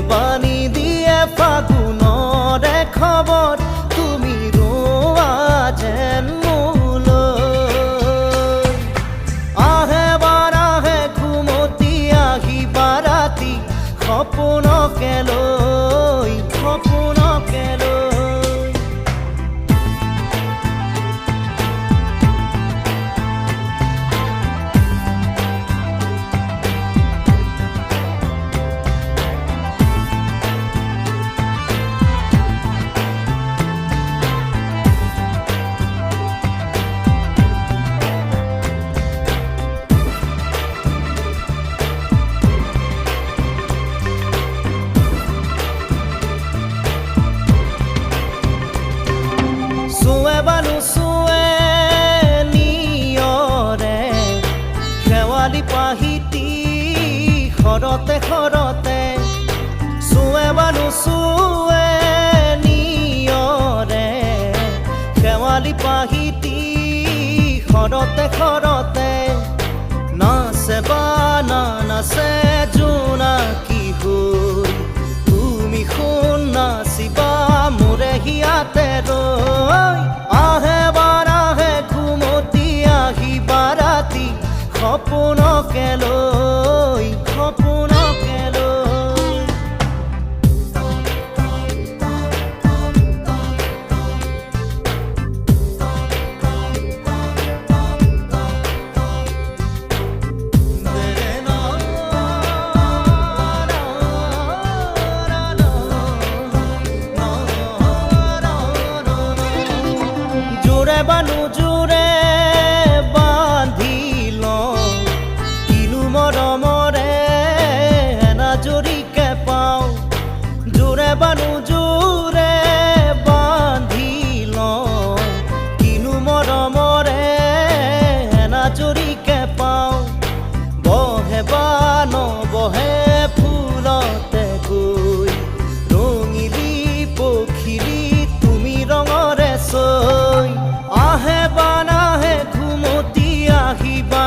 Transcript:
বাণী দিয়ে ফাগুনৰে খবৰ তুমি ৰোৱা যেন মোলৈ আহে বাৰাহে ঘুমতি আহিবা ৰাতি সপোনকে লৈ সপোনকে লৈ চুৱে বানু চুৱে নিয়ৰে শেৱালি পাহিতি খৰতে খৰতে চুৱে বানু চুৱে নিয়ৰে শেৱালি পাহিতি খৰতে খৰতে নাচে বা নাচে জোনাকী হৈ তুমি শুন নাচিবা মোৰে হিয়াতে ৰৈ আহে বাৰাহে ঘুমতি আহিবা ৰাতি সপোনকে লৈ সপোনকে লৈ বানু জোৰে বান্ধি লওঁ কিনো মৰমৰে এনাজৰিকে পাওঁ জোৰে বানু জোৰে বান্ধি লওঁ কিনো মৰমৰে এনাজৰিকে পাওঁ বহে বা নবহে ফুলতে গৈ ৰঙিলি পখিলি তুমি ৰঙৰে চৈ আহে বানাহে ঘুমতি আহিবা